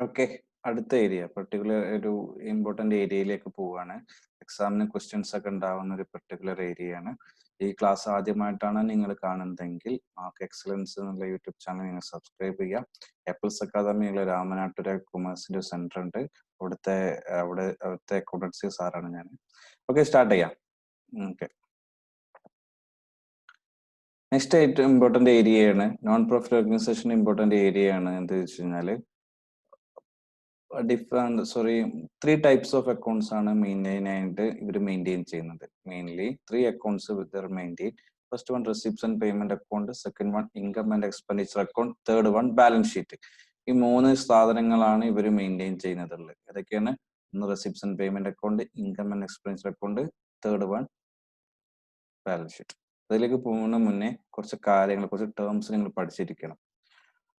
Okay, അടുത്ത area particular ഒരു important ഏരിയയിലേക്ക് പോവുകയാണ്. എക്സാമിന് ക്വസ്റ്റ്യൻസ് ഒക്കെ ഉണ്ടാവുന്ന ഒരു പർട്ടിക്കുലർ ഏരിയയാണ്. ഈ ക്ലാസ് ആദ്യമായിട്ടാണ് നിങ്ങൾ കാണുന്നതെങ്കിൽ മാർക്ക് എക്സലൻസ് എന്നുള്ള യൂട്യൂബ് ചാനൽ നിങ്ങൾ സബ്സ്ക്രൈബ് ചെയ്യുക. എപ്പിൾസ് അക്കാദമിയിലെ രാമനാട്ടുര കൊമേഴ്സിന്റെ സെന്റർ ഉണ്ട്. അവിടുത്തെ അക്കൗണ്ടൻസി സാറാണ് ഞാൻ. ഓക്കെ, സ്റ്റാർട്ട് ചെയ്യാം. ഓക്കെ, നെക്സ്റ്റ് ഏറ്റവും ഇമ്പോർട്ടന്റ് ഏരിയയാണ് നോൺ പ്രോഫിറ്റ് ഓർഗനൈസേഷൻ. ഇമ്പോർട്ടന്റ് ഏരിയയാണ് എന്ത് വെച്ച് കഴിഞ്ഞാൽ ത്രീ ടൈപ്സ് ഓഫ് അക്കൗണ്ട്സ് ആണ് മെയിനായിട്ട് ഇവർ മെയിൻറ്റെയിൻ ചെയ്യുന്നത്. Mainly three accounts with maintain. First one receipts and payment account, second one income and expenditure account, third one balance sheet. ഈ മൂന്ന് സാധനങ്ങളാണ് ഇവർ മെയിൻറ്റെയിൻ ചെയ്യുന്നത്. ഏതൊക്കെയാണ്? ഒന്ന് receipts and payment account, income and expenditure account, third one balance sheet. അതിലേക്ക് പോകുന്ന മുന്നേ കുറച്ച് കാര്യങ്ങൾ, കുറച്ച് ടേംസ് നിങ്ങൾ പഠിച്ചിരിക്കണം.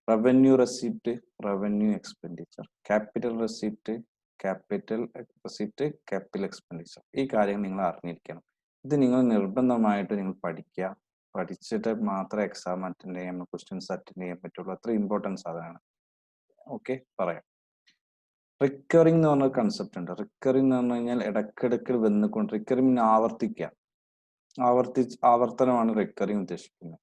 Revenue receipt, revenue expenditure, capital receipt, capital receipt, capital expenditure. ഈ കാര്യങ്ങൾ നിങ്ങൾ അറിഞ്ഞിരിക്കണം. ഇത് നിങ്ങൾ നിർബന്ധമായിട്ട് നിങ്ങൾ പഠിക്കുക. പഠിച്ചിട്ട് മാത്രമേ എക്സാം അറ്റൻഡ് ചെയ്യാൻ, ക്വസ്റ്റ്യൻസ് അറ്റൻഡ് ചെയ്യാൻ പറ്റുള്ളൂ. അത്ര ഇമ്പോർട്ടൻസ് അതാണ്. ഓക്കെ, പറയാം. റിക്കറിംഗ് എന്ന് പറഞ്ഞ കൺസെപ്റ്റ് ഉണ്ട്. റിക്കറിംഗ് എന്ന് പറഞ്ഞു കഴിഞ്ഞാൽ ഇടയ്ക്കിടയ്ക്ക് വന്നുകൊണ്ട്, റിക്കറിംഗ് ആവർത്തിക്കുക, ആവർത്തനമാണ് റിക്കറിംഗ് ഉദ്ദേശിക്കുന്നത്.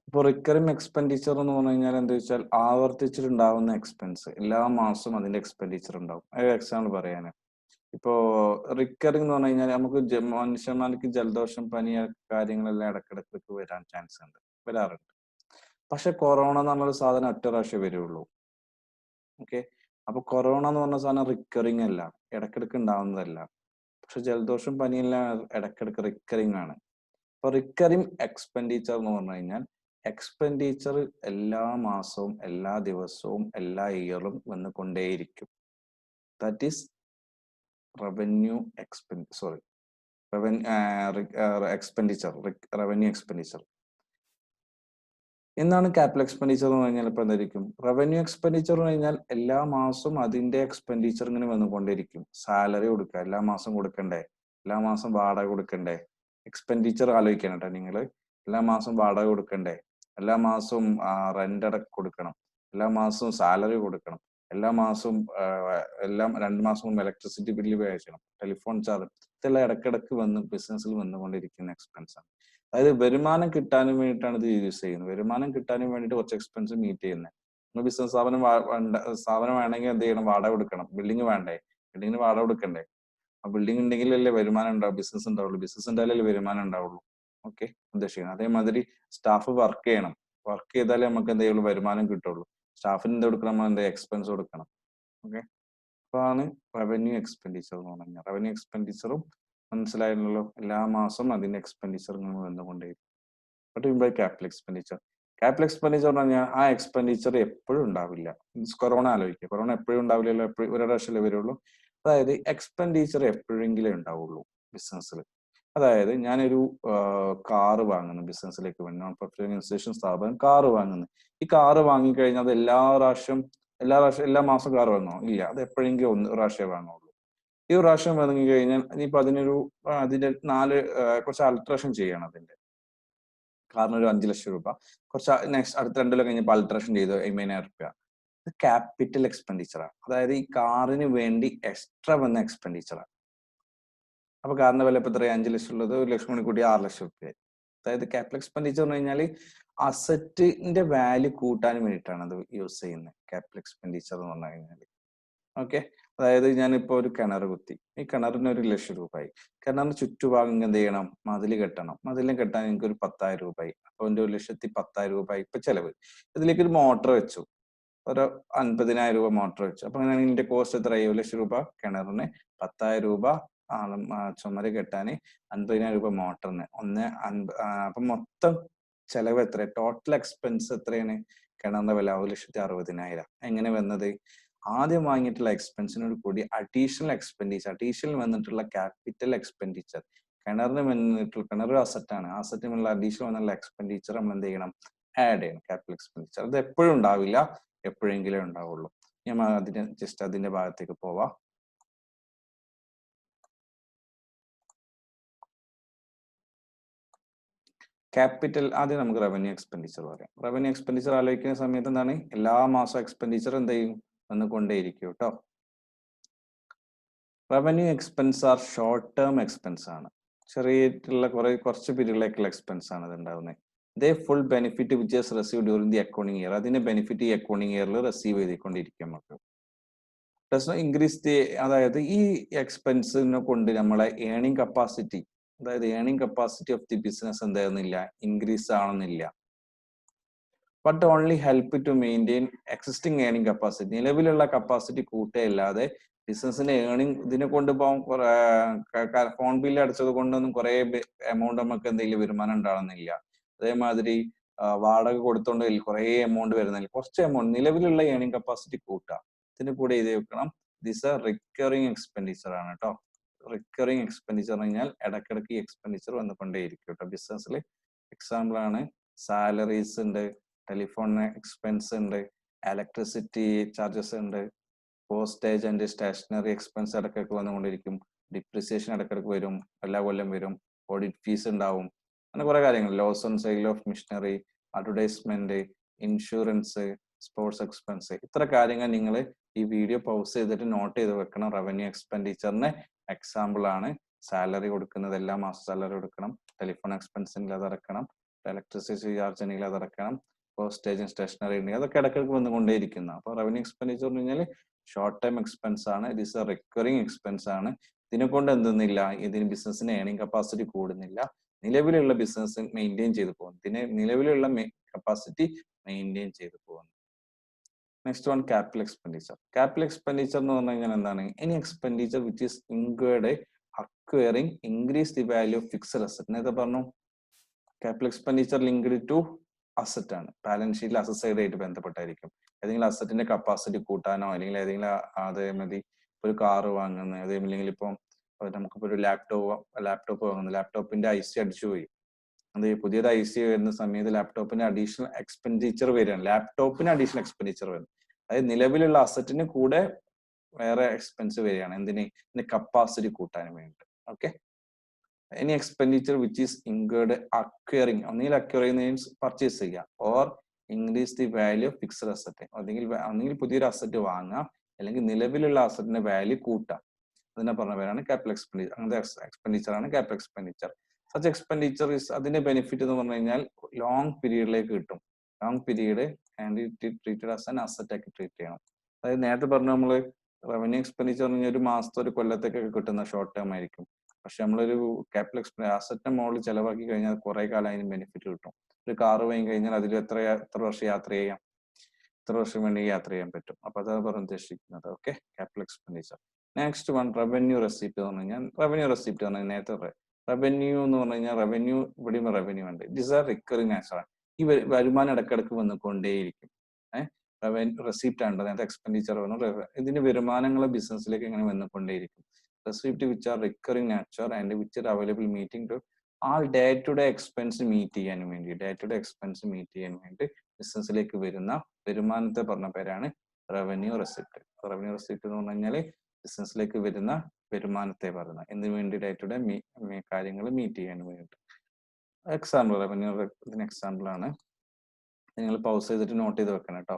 ഇപ്പോൾ റിക്കറിംഗ് എക്സ്പെൻഡിച്ചർ എന്ന് പറഞ്ഞു കഴിഞ്ഞാൽ എന്താ വെച്ചാൽ ആവർത്തിച്ചിട്ടുണ്ടാവുന്ന എക്സ്പെൻസ്. എല്ലാ മാസവും അതിന്റെ എക്സ്പെൻഡിച്ചർ ഉണ്ടാവും. ഒരു എക്സാമ്പിൾ പറയാന്, ഇപ്പോ റിക്കറിംഗ് എന്ന് പറഞ്ഞു കഴിഞ്ഞാൽ നമുക്ക് മനുഷ്യന്മാർക്ക് ജലദോഷം, പനി കാര്യങ്ങളെല്ലാം ഇടക്കിടക്ക് വരാൻ ചാൻസ് ഉണ്ട്, വരാറുണ്ട്. പക്ഷെ കൊറോണ എന്ന് പറഞ്ഞൊരു സാധനം ഒറ്റ പ്രാവശ്യം വരുള്ളൂ. ഓക്കെ, അപ്പൊ കൊറോണ എന്ന് പറഞ്ഞ സാധനം റിക്കറിംഗ് അല്ല, ഇടക്കിടക്ക് ഉണ്ടാവുന്നതല്ല. പക്ഷെ ജലദോഷം, പനിയെല്ലാം ഇടക്കിടക്ക് റിക്കറിംഗ് ആണ്. അപ്പൊ റിക്കറിംഗ് എക്സ്പെൻഡിച്ചർ എന്ന് പറഞ്ഞു കഴിഞ്ഞാൽ എക്സ്പെൻഡിച്ചർ എല്ലാ മാസവും, എല്ലാ ദിവസവും, എല്ലാ ഇയറും വന്നുകൊണ്ടേയിരിക്കും. That is revenue expenditure, revenue expenditure. എന്താണ് ക്യാപിറ്റൽ എക്സ്പെൻഡിച്ചർ എന്ന് പറഞ്ഞാൽ ഇപ്പൊ എന്തായിരിക്കും? റവന്യൂ എക്സ്പെൻഡിച്ചർ എന്ന് പറഞ്ഞാൽ എല്ലാ മാസവും അതിന്റെ എക്സ്പെൻഡിച്ചർ ഇങ്ങനെ വന്നുകൊണ്ടിരിക്കും. സാലറി കൊടുക്കുക, എല്ലാ മാസം കൊടുക്കണ്ടേ? എല്ലാ മാസം വാടക കൊടുക്കണ്ടേ? എക്സ്പെൻഡിച്ചർ ആലോചിക്കണം കേട്ടോ നിങ്ങൾ. എല്ലാ മാസം വാടക കൊടുക്കണ്ടേ? എല്ലാ മാസവും റെന്റ് കൊടുക്കണം, എല്ലാ മാസവും സാലറി കൊടുക്കണം, എല്ലാ മാസവും എല്ലാം 2 മാസം മുമ്പ് ഇലക്ട്രിസിറ്റി ബില്ല് പേ ചെയ്യണം, ടെലിഫോൺ ചാർജ്. ഇതെല്ലാം ഇടക്കിടക്ക് ബിസിനസ്സിൽ വന്നുകൊണ്ടിരിക്കുന്ന എക്സ്പെൻസ് ആണ്. അതായത് വരുമാനം കിട്ടാനും വേണ്ടിയിട്ടാണ് ഇത് യൂസ് ചെയ്യുന്നത്. വരുമാനം കിട്ടാനും വേണ്ടിയിട്ട് കുറച്ച് എക്സ്പെൻസ് മീറ്റ് ചെയ്യുന്നത്. നമ്മൾ ബിസിനസ് സ്ഥാപനം വേണമെങ്കിൽ എന്ത് ചെയ്യണം? വാടക കൊടുക്കണം. ബിൽഡിംഗ് വേണ്ടേ? ബിൽഡിങ്ങിന് വാടക കൊടുക്കണ്ടേ? ആ ബിൽഡിംഗ് ഉണ്ടെങ്കിലല്ലേ വരുമാനം ഉണ്ടാവും, ബിസിനസ് ഉണ്ടാവുള്ളൂ. ബിസിനസ് ഉണ്ടായാലല്ലേ വരുമാനം ഉണ്ടാവുള്ളൂ. ഓക്കെ, ഉദ്ദേശിക്കുന്നത് അതേമാതിരി സ്റ്റാഫ് വർക്ക് ചെയ്യണം. വർക്ക് ചെയ്താലേ നമുക്ക് എന്ത് ചെയ്യുള്ളൂ? വരുമാനം കിട്ടുള്ളൂ. സ്റ്റാഫിന് എന്ത് കൊടുക്കണം? നമ്മൾ എന്താ എക്സ്പെൻസ് കൊടുക്കണം. ഓക്കെ, അതാണ് റവന്യൂ എക്സ്പെൻഡിച്ചർ എന്ന് പറഞ്ഞാൽ. റവന്യൂ എക്സ്പെൻഡിച്ചറും മനസ്സിലായല്ലോ. എല്ലാ മാസവും അതിന്റെ എക്സ്പെൻഡിച്ചർ വന്നുകൊണ്ടേയിരിക്കും. Capital expenditure. ക്യാപിറ്റൽ എക്സ്പെൻഡിച്ചർ എന്ന് പറഞ്ഞാൽ ആ എക്സ്പെൻഡിച്ചർ എപ്പോഴും ഉണ്ടാവില്ല. കൊറോണ ആലോചിക്കുക, കൊറോണ എപ്പോഴും ഉണ്ടാവില്ലല്ലോ, എപ്പോഴും ഒരു പ്രാവശ്യമല്ലേ വരുള്ളൂ. അതായത് എക്സ്പെൻഡിച്ചർ എപ്പോഴെങ്കിലും ഉണ്ടാവുള്ളൂ ബിസിനസ്സിൽ. അതായത് ഞാനൊരു കാറ് വാങ്ങുന്നു, ബിസിനസ്സിലേക്ക് വേണ്ടി, നോൺ പ്രോഫിറ്റ് ഓർഗനൈസേഷൻ സ്ഥാപനം കാറ് വാങ്ങുന്നു. ഈ കാറ് വാങ്ങിക്കഴിഞ്ഞാൽ അത് എല്ലാ മാസം കാറ് വാങ്ങുമോ? ഇല്ല, അത് എപ്പോഴെങ്കിലും ഒരു പ്രാവശ്യമേ വാങ്ങുള്ളൂ. ഈ ഒരു പ്രാവശ്യം വാങ്ങി കഴിഞ്ഞാൽ ഇനിയിപ്പോ അതിന്റെ കുറച്ച് അൾട്രേഷൻ ചെയ്യണം. അതിന്റെ കാരണം ഒരു 5 ലക്ഷം രൂപ, കുറച്ച് നെക്സ്റ്റ് അടുത്ത 2 കൊല്ലം കഴിഞ്ഞപ്പോൾ അൾട്രേഷൻ ചെയ്തു 50,000 രൂപ. ഇത് ക്യാപിറ്റൽ എക്സ്പെൻഡിച്ചറാണ്. അതായത് ഈ കാറിന് വേണ്ടി എക്സ്ട്രാ വന്ന എക്സ്പെൻഡിച്ചറാണ്. അപ്പൊ കാറിന്റെ വില ഇപ്പൊ എത്രയാ? 5 ലക്ഷം ഉള്ളത് 1 ലക്ഷം കൂടി കൂടി 6 ലക്ഷം രൂപയായി. അതായത് ക്യാപിറ്റൽ എക്സ്പെൻഡിച്ചർ എന്ന് പറഞ്ഞാൽ അസറ്റിന്റെ വാല്യൂ കൂട്ടാൻ വേണ്ടിയിട്ടാണ് അത് യൂസ് ചെയ്യുന്നത്, ക്യാപിറ്റൽ എക്സ്പെൻഡിച്ചർ എന്ന് പറഞ്ഞു കഴിഞ്ഞാൽ. ഓക്കെ, അതായത് ഞാനിപ്പോ ഒരു കിണർ കുത്തി. ഈ കിണറിന് 1 ലക്ഷം രൂപയായി. കിണറിന് ചുറ്റുഭാഗം എന്ത് ചെയ്യണം? മതിൽ കെട്ടണം. മതിലിന് കെട്ടാൻ എനിക്ക് ഒരു 10,000 രൂപയായി. അപ്പൊ എന്റെ 1,10,000 രൂപയായി ഇപ്പൊ ചെലവ്. ഇതിലേക്ക് ഒരു മോട്ടർ വെച്ചു, ഒരു 50,000 രൂപ മോട്ടർ വെച്ചു. അപ്പൊ അങ്ങനെയാണെങ്കിൽ ഇതിന്റെ കോസ്റ്റ് എത്രയായി? 1 ലക്ഷം രൂപ കിണറിന്, 10,000 രൂപ ചുമര് കെട്ടാന്, 50,000 രൂപ മോട്ടറിന്. അപ്പൊ മൊത്തം ചെലവ് എത്ര? ടോട്ടൽ എക്സ്പെൻസ് എത്രയാണ്? കിണറിന്റെ വില 1,60,000. എങ്ങനെ വന്നത്? ആദ്യം വാങ്ങിയിട്ടുള്ള എക്സ്പെൻസിനോട് കൂടി അഡീഷണൽ വന്നിട്ടുള്ള ക്യാപിറ്റൽ എക്സ്പെൻഡിച്ചർ, കിണർ അസറ്റാണ്, അസറ്റിനുള്ള അഡീഷണൽ വന്നുള്ള എക്സ്പെൻഡിച്ചർ നമ്മൾ എന്ത് ചെയ്യണം? ആഡ് ചെയ്യണം, ക്യാപിറ്റൽ എക്സ്പെൻഡിച്ചർ. അത് എപ്പോഴും ഉണ്ടാവില്ല, എപ്പോഴെങ്കിലും ഉണ്ടാവുള്ളൂ. ഞാൻ അതിന്റെ ഭാഗത്തേക്ക് പോവാം. ക്യാപിറ്റൽ, ആദ്യം നമുക്ക് റവന്യൂ എക്സ്പെൻഡിച്ചർ പറയാം. റവന്യൂ എക്സ്പെൻഡിച്ചർ ആലോചിക്കുന്ന സമയത്ത് എന്താണ്? എല്ലാ മാസവും എക്സ്പെൻഡിച്ചർ എന്ത് ചെയ്യും? വന്നുകൊണ്ടേയിരിക്കും കേട്ടോ. Revenue expense are short term expense ആണ്, ചെറിയിട്ടുള്ള കുറച്ച് പീരീഡിലേക്കുള്ള എക്സ്പെൻസ് ആണ് ഇത് ഉണ്ടാവുന്നത്. They full benefit which is receive during the accounting year, അതിന്റെ ബെനിഫിറ്റ് ഈ അക്കൗണ്ടിങ് ഇയറിൽ റിസീവ് ചെയ്തുകൊണ്ടിരിക്കും നമുക്ക്. ഡസ് നോട്ട് ഇൻക്രീസ് ദി, അതായത് ഈ എക്സ്പെൻസിനെ കൊണ്ട് നമ്മളെ ഏണിംഗ് കപ്പാസിറ്റി, അതായത് earning capacity of the business എന്തായിരുന്നില്ല, ഇൻക്രീസ് ആണെന്നില്ല. But only help to maintain existing earning capacity, നിലവിലുള്ള കപ്പാസിറ്റി കൂട്ടുകയല്ലാതെ ബിസിനസിന്റെ ഏണിംഗ് ഇതിനെ കൊണ്ട് ഫോൺ ബില്ല് അടച്ചത് കൊണ്ടൊന്നും കുറെ എമൗണ്ട് നമുക്ക് എന്തെങ്കിലും വരുമാനം ഉണ്ടാവുന്നില്ല. അതേമാതിരി വാടക കൊടുത്തോണ്ട് കുറെ എമൗണ്ട് വരുന്നില്ല, കുറച്ച് എമൗണ്ട് നിലവിലുള്ള ഏണിംഗ് കപ്പാസിറ്റി കൂട്ടുക. ഇതിന് കൂടെ എഴുതി വെക്കണം, ദിസ് ആർ റിക്കറിങ് എക്സ്പെൻഡിച്ചർ ആണ് കേട്ടോ. റിക്കറിങ് എക്സ്പെൻഡിച്ചർ കഴിഞ്ഞാൽ ഇടയ്ക്കിടയ്ക്ക് എക്സ്പെൻഡിച്ചർ വന്നുകൊണ്ടേയിരിക്കും കേട്ടോ ബിസിനസ്സിൽ. എക്സാമ്പിൾ ആണ് സാലറീസ് ഉണ്ട്, ടെലിഫോൺ എക്സ്പെൻസ് ഉണ്ട്, ഇലക്ട്രിസിറ്റി ചാർജസ് ഉണ്ട്, പോസ്റ്റേജ് ആൻഡ് സ്റ്റേഷനറി എക്സ്പെൻസ് ഇടയ്ക്കൊക്കെ വന്നുകൊണ്ടിരിക്കും, ഡിപ്രിസിയേഷൻ ഇടയ്ക്കിടയ്ക്ക് വരും, എല്ലാ കൊല്ലം വരും, ഓഡിറ്റ് ഫീസ് ഉണ്ടാവും, അങ്ങനെ കുറെ കാര്യങ്ങൾ, loss on sale of machinery, advertisement, insurance, sports expense, ഇത്ര കാര്യങ്ങൾ നിങ്ങൾ ഈ വീഡിയോ പൗസ് ചെയ്തിട്ട് നോട്ട് ചെയ്ത് വെക്കണം. റവന്യൂ എക്സ്പെൻഡിച്ചറിന് എക്സാമ്പിൾ ആണ് സാലറി കൊടുക്കുന്നത്, എല്ലാ മാസം സാലറി കൊടുക്കണം, ടെലിഫോൺ എക്സ്പെൻസ് ഉണ്ടെങ്കിൽ അത് അടക്കണം, ഇലക്ട്രിസിറ്റി ചാർജ് ഉണ്ടെങ്കിൽ അത് അടക്കണം, പോസ്റ്റേജും സ്റ്റേഷനറി ഉണ്ടെങ്കിൽ അതൊക്കെ ഇടയ്ക്കിടയ്ക്ക് വന്നുകൊണ്ടേയിരിക്കുന്ന. അപ്പൊ റവന്യൂ എക്സ്പെൻഡിച്ചർ എന്ന് പറഞ്ഞാൽ ഷോർട്ട് ടൈം എക്സ്പെൻസ് ആണ്, it is A recurring expense ആണ്. ഇതിനെ കൊണ്ട് എന്തൊന്നുമില്ല, ഇതിന് ബിസിനസിന് ഏണിംഗ് കപ്പാസിറ്റി കൂടുന്നില്ല, നിലവിലുള്ള ബിസിനസ് മെയിൻറ്റെയിൻ ചെയ്തു പോകുന്നു, ഇതിന് നിലവിലുള്ള കപ്പാസിറ്റി മെയിൻറ്റെയിൻ ചെയ്തു പോകുന്നു. Next one capital expenditure. Capital expenditure എന്ന് പറഞ്ഞു കഴിഞ്ഞാൽ എന്താണ്, any expenditure which is incurred acquiring increase the value of fixed asset. നേരത്തെ പറഞ്ഞു capital expenditure linked to asset ആണ്, ബാലൻസ് ഷീറ്റിൽ അസറ്റ് സൈഡ് ആയിട്ട് ബന്ധപ്പെട്ടായിരിക്കും. ഏതെങ്കിലും അസറ്റിന്റെ കപ്പാസിറ്റി കൂട്ടാനോ അല്ലെങ്കിൽ ഏതെങ്കിലും അതേമതി ഒരു കാറ് വാങ്ങുന്നത്, അതേമില്ലെങ്കിൽ ഇപ്പം നമുക്കിപ്പോ ഒരു ലാപ്ടോപ്പ് വാങ്ങുന്നു, ലാപ്ടോപ്പിന്റെ IC അടിച്ചുപോയി, അത് പുതിയത് IC വരുന്ന സമയത്ത് ലാപ്ടോപ്പിന് അഡീഷണൽ എക്സ്പെൻഡിച്ചർ വരികയാണ്, ലാപ്ടോപ്പിന് അഡീഷണൽ എക്സ്പെൻഡിച്ചർ വരും, അതായത് നിലവിലുള്ള അസറ്റിന് കൂടെ വേറെ എക്സ്പെൻസ് വരികയാണ്, എന്തിന് കപ്പാസിറ്റി കൂട്ടാൻ വേണ്ടി. Okay, any expenditure which is incurred acquiring, ഒന്നുകിൽ acquiring മീൻസ് പർച്ചേസ് ചെയ്യുക, or increase the value of fixed asset, ഒന്നുകിൽ പുതിയൊരു അസറ്റ് വാങ്ങാം, അല്ലെങ്കിൽ നിലവിലുള്ള അസറ്റിന്റെ വാല്യൂ കൂട്ടാം, അതിനെ പറഞ്ഞ പേരാണ് ക്യാപിറ്റൽ എക്സ്പെൻഡിച്ചർ. അങ്ങനത്തെ എക്സ്പെൻഡിച്ചർ ആണ് ക്യാപിറ്റൽ എക്സ്പെൻഡിച്ചർ. സച്ച് എക്സ്പെൻഡിച്ചർ അതിന്റെ ബെനിഫിറ്റ് എന്ന് പറഞ്ഞു കഴിഞ്ഞാൽ ലോങ് പീരീഡിലേക്ക് കിട്ടും, long period and treated as an asset ആക്കി ട്രീറ്റ് ചെയ്യണം. അതായത് നേരത്തെ പറഞ്ഞു നമ്മള് റവന്യൂ എക്സ്പെൻഡിച്ചർ ഒരു മാസത്തെ ഒരു കൊല്ലത്തേക്കൊക്കെ കിട്ടുന്ന ഷോർട്ട് ടേം ആയിരിക്കും, പക്ഷെ നമ്മളൊരു ക്യാപിറ്റൽ എക്സ്പെൻഡിച്ചർ അസറ്റിന്റെ മുകളിൽ ചെലവാക്കി കഴിഞ്ഞാൽ കുറെ കാലം അതിന് ബെനിഫിറ്റ് കിട്ടും. ഒരു കാറ് വാങ്ങി കഴിഞ്ഞാൽ അതിൽ എത്ര വർഷം യാത്ര ചെയ്യാം, എത്ര വർഷം വേണമെങ്കിൽ യാത്ര ചെയ്യാൻ പറ്റും. അപ്പൊ അതാണ് പറഞ്ഞ് ഉദ്ദേശിക്കുന്നത്. Okay, capital expenditure. Next one revenue receipt എന്ന് പറഞ്ഞു കഴിഞ്ഞാൽ, റവന്യൂ റെസിപ്റ്റ് എന്ന് പറഞ്ഞാൽ നേരത്തെ റവന്യൂ എന്ന് പറഞ്ഞു കഴിഞ്ഞാൽ റവന്യൂ, ഇവിടെയും റവന്യൂ ഉണ്ട്, ദിസ് ആർ റിക്കറിംഗ് നാച്ചുറൽ, ഈ വരുമാനം ഇടക്കിടക്ക് വന്നുകൊണ്ടേയിരിക്കും. റവന്യൂ റെസിപ്റ്റ് ആണ് നേരത്തെ എക്സ്പെൻഡിച്ചർ പറഞ്ഞു, ഇതിന്റെ വരുമാനങ്ങൾ ബിസിനസ്സിലേക്ക് ഇങ്ങനെ വന്നുകൊണ്ടേയിരിക്കും. Receipt which are recurring nature and which are available meeting to all day to day expense meet ചെയ്യാൻ വേണ്ടി, day to day expense meet ചെയ്യാൻ വേണ്ടി ബിസിനസ്സിലേക്ക് വരുന്ന വരുമാനത്തെ പറഞ്ഞ പേരാണ് റവന്യൂ റെസിപ്റ്റ്. റവന്യൂ റെസിപ്റ്റ് എന്ന് പറഞ്ഞു കഴിഞ്ഞാൽ ബിസിനസ്സിലേക്ക് വരുന്ന വരുമാനത്തെ പറയുന്ന, എന്തിനു വേണ്ടി, ഡേ ടു ഡേ കാര്യങ്ങൾ മീറ്റ് ചെയ്യാൻ വേണ്ടി. എക്സാമ്പിൾ റവന്യൂ ഇതിന് എക്സാമ്പിൾ ആണ്, നിങ്ങൾ പൗസ് ചെയ്തിട്ട് നോട്ട് ചെയ്ത് വെക്കണം കേട്ടോ.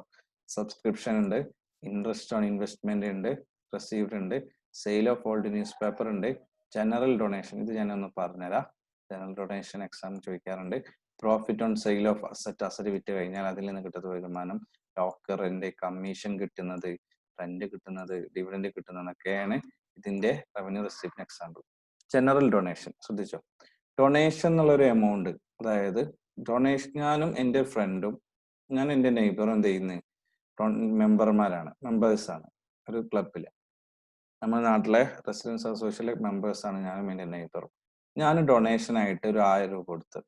സബ്സ്ക്രിപ്ഷൻ ഉണ്ട്, ഇൻട്രസ്റ്റ് ഓൺ ഇൻവെസ്റ്റ്മെന്റ് ഉണ്ട്, റെസീവ്ഡ് ഉണ്ട്, sale of old news paper ഉണ്ട്, ജനറൽ ഡൊണേഷൻ, ഇത് ഞാനൊന്ന് പറഞ്ഞുതരാം. ജനറൽ ഡൊണേഷൻ എക്സാം ചോദിക്കാറുണ്ട്. Profit on sale of asset, asset വിറ്റ് കഴിഞ്ഞാൽ അതിൽ നിന്ന് കിട്ടുന്ന വരുമാനം, ലോക്കർ റെന്റ്, കമ്മീഷൻ കിട്ടുന്നത്, റെന്റ് കിട്ടുന്നത്, ഡിവിഡന്റ് കിട്ടുന്നതൊക്കെയാണ് ഇതിന്റെ റവന്യൂ റെസിപ്റ്റിന് എക്സാമ്പിൾ. ജനറൽ ഡൊണേഷൻ ശ്രദ്ധിച്ചോ, ഡൊണേഷൻ എന്നുള്ളൊരു എമൗണ്ട്, അതായത് ഡൊണേഷൻ, ഞാനും എൻ്റെ ഫ്രണ്ടും ഞാൻ എൻ്റെ നെയ്ബറും എന്ത് ചെയ്യുന്നത് മെമ്പർമാരാണ്, മെമ്പേഴ്സാണ് ഒരു ക്ലബില്, നമ്മുടെ നാട്ടിലെ റെസിഡൻസ് അസോസിയേഷനിലെ മെമ്പേഴ്സാണ് ഞാനും എൻ്റെ നെയ്ബറും. ഞാൻ ഡൊണേഷൻ ആയിട്ട് ഒരു 1000 രൂപ കൊടുത്ത്,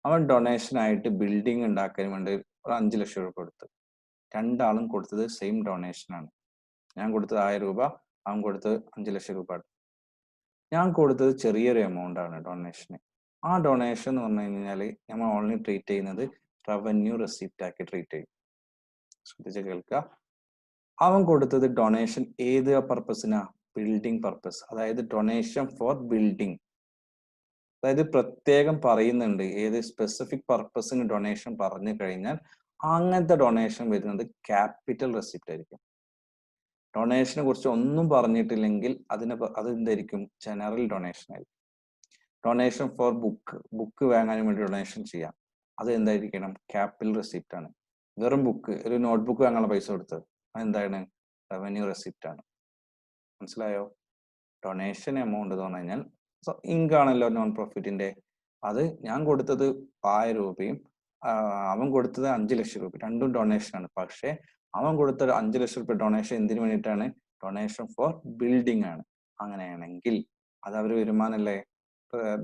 അവൻ ഡൊണേഷൻ ആയിട്ട് ബിൽഡിംഗ് ഉണ്ടാക്കാൻ വേണ്ടി ഒരു 5 ലക്ഷം രൂപ കൊടുത്ത്, രണ്ടാളും കൊടുത്തത് സെയിം ഡൊണേഷൻ ആണ്. ഞാൻ കൊടുത്തത് 1000 രൂപ, അവൻ കൊടുത്തത് 5 ലക്ഷം രൂപ. ഞാൻ കൊടുത്തത് ചെറിയൊരു എമൗണ്ട് ആണ് ഡൊണേഷന്. ആ ഡൊണേഷൻ എന്ന് പറഞ്ഞു കഴിഞ്ഞാൽ നമ്മൾ ഓൺലി ട്രീറ്റ് ചെയ്യുന്നത് റവന്യൂ റെസിപ്റ്റ് ആക്കി ട്രീറ്റ് ചെയ്യും. ശ്രദ്ധിച്ച് കേൾക്കുക, അവൻ കൊടുത്തത് ഡൊണേഷൻ ഏത് പർപ്പസിനാ, ബിൽഡിംഗ് പർപ്പസ്, അതായത് ഡൊണേഷൻ ഫോർ ബിൽഡിംഗ്, അതായത് പ്രത്യേകം പറയുന്നുണ്ട് ഏത് സ്പെസിഫിക് പർപ്പസിന് ഡൊണേഷൻ പറഞ്ഞു കഴിഞ്ഞാൽ അങ്ങനത്തെ ഡൊണേഷൻ വരുന്നത് ക്യാപിറ്റൽ റെസിപ്റ്റ് ആയിരിക്കും. ഡൊണേഷനെ കുറിച്ച് ഒന്നും പറഞ്ഞിട്ടില്ലെങ്കിൽ അത് എന്തായിരിക്കും? ജനറൽ ഡൊണേഷൻ ആയിരിക്കും. ഡൊണേഷൻ ഫോർ ബുക്ക് വാങ്ങാൻ വേണ്ടി ഡൊണേഷൻ ചെയ്യാം, അത് എന്തായിരിക്കണം? ക്യാപിറ്റൽ റെസിപ്റ്റ് ആണ്. വെറും ബുക്ക്, ഒരു നോട്ട്ബുക്ക് വാങ്ങാനുള്ള പൈസ കൊടുത്തത്, അതെന്താണ്? റവന്യൂ റെസിപ്റ്റ് ആണ്. മനസ്സിലായോ? ഡൊണേഷൻ എമൗണ്ട് എന്ന് പറഞ്ഞു കഴിഞ്ഞാൽ ഇൻകാണല്ലോ നോൺ പ്രോഫിറ്റിന്റെ. അത് ഞാൻ കൊടുത്തത് 1000 രൂപയും അവൻ കൊടുത്തത് 5 ലക്ഷം രൂപ, രണ്ടും ഡൊണേഷൻ ആണ്. പക്ഷെ അവൻ കൊടുത്ത 5 ലക്ഷം രൂപ ഡൊണേഷൻ എന്തിനു വേണ്ടിയിട്ടാണ്? ഡൊണേഷൻ ഫോർ ബിൽഡിംഗ് ആണ്. അങ്ങനെയാണെങ്കിൽ അത് അവർ വരുമാനമല്ലേ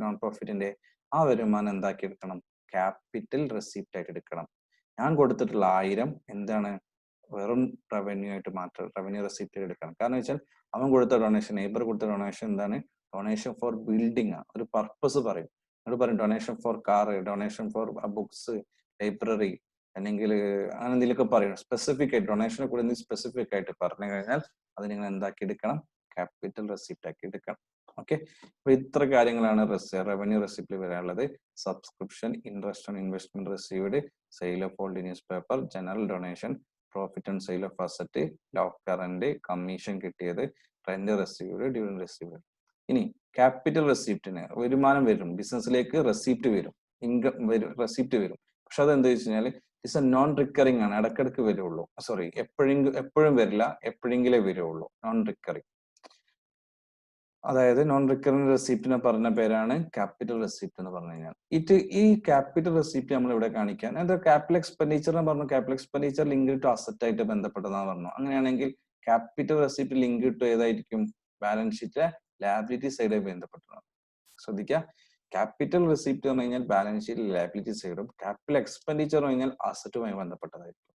നോൺ പ്രോഫിറ്റിന്റെ? ആ വരുമാനം എന്താക്കി എടുക്കണം? ക്യാപിറ്റൽ റെസിപ്റ്റ് ആയിട്ട് എടുക്കണം. ഞാൻ കൊടുത്തിട്ടുള്ള 1000 എന്താണ്? വെറും റവന്യൂ ആയിട്ട് മാറ്റം, റവന്യൂ റെസിപ്റ്റ് എടുക്കണം. കാരണം വെച്ചാൽ അവൻ കൊടുത്ത ഡൊണേഷൻ, നെയ്ബർ കൊടുത്ത ഡൊണേഷൻ എന്താണ്? ഡൊണേഷൻ ഫോർ ബിൽഡിംഗ് ആണ്. ഒരു പർപ്പസ് പറയും, നിങ്ങൾ പറയും donation four car, donation four books, library, അല്ലെങ്കിൽ അങ്ങനെ എന്തെങ്കിലുമൊക്കെ പറയണം. സ്പെസിഫിക് ആയിട്ട് ഡൊണേഷനെ കൂടെ സ്പെസിഫിക് ആയിട്ട് പറഞ്ഞു കഴിഞ്ഞാൽ അത് നിങ്ങൾ എന്താക്കി എടുക്കണം? ക്യാപിറ്റൽ റെസിപ്റ്റ് ആക്കി എടുക്കണം. ഓക്കെ, അപ്പൊ ഇത്ര കാര്യങ്ങളാണ് റവന്യൂ റെസിപ്റ്റിൽ വരാനുള്ളത്. Subscription, interest on investment received, sale of old news paper, general donation, profit and sale of asset, lock current, commission കിട്ടിയത്, റെന്റ് റിസീവ്ഡ്, ഡിവിഡൻഡ് റിസീവ്ഡ്. ഇനി ക്യാപിറ്റൽ റെസിപ്റ്റിന് വരുമാനം വരും, ബിസിനസ്സിലേക്ക് റെസിപ്റ്റ് വരും, ഇൻകം വരും, റെസിപ്റ്റ് വരും. പക്ഷെ അത് എന്താ വെച്ച് കഴിഞ്ഞാൽ ഇറ്റ്സ് എ നോൺ റിക്കറിംഗ് ആണ്, ഇടക്കിടക്ക് വരുള്ളൂ. സോറി, എപ്പോഴും വരില്ല, എപ്പോഴെങ്കിലേ വരുള്ളൂ. നോൺ റിക്കറിംഗ്, അതായത് നോൺ റിക്കറിംഗ് റെസിപ്റ്റിനെ പറഞ്ഞ പേരാണ് ക്യാപിറ്റൽ റെസിപ്റ്റ് എന്ന് പറഞ്ഞു കഴിഞ്ഞാൽ. ഈ ക്യാപിറ്റൽ റെസിപ്റ്റ് നമ്മൾ ഇവിടെ കാണിക്കാൻ എന്താ? ക്യാപിറ്റൽ എക്സ്പെൻഡിച്ചറിനെ പറഞ്ഞു, capital expenditure link to asset ആയിട്ട് ബന്ധപ്പെട്ടതാന്ന് പറഞ്ഞു. അങ്ങനെയാണെങ്കിൽ ക്യാപിറ്റൽ റെസിപ്റ്റ് ലിങ്ക് ടു ഏതായിരിക്കും? ബാലൻസ് ഷീറ്റിലെ ലാബിലിറ്റി സൈഡായി ബന്ധപ്പെട്ടതാണ്. ശ്രദ്ധിക്കുക, ക്യാപിറ്റൽ റെസിപ്റ്റ് എന്ന് കഴിഞ്ഞാൽ ബാലൻസ് ഷീറ്റിൽ ലാബിലിറ്റി സൈഡും, ക്യാപിറ്റൽ എക്സ്പെൻഡിച്ചർ എന്ന് കഴിഞ്ഞാൽ അസറ്റുമായി ബന്ധപ്പെട്ടതായിരിക്കും.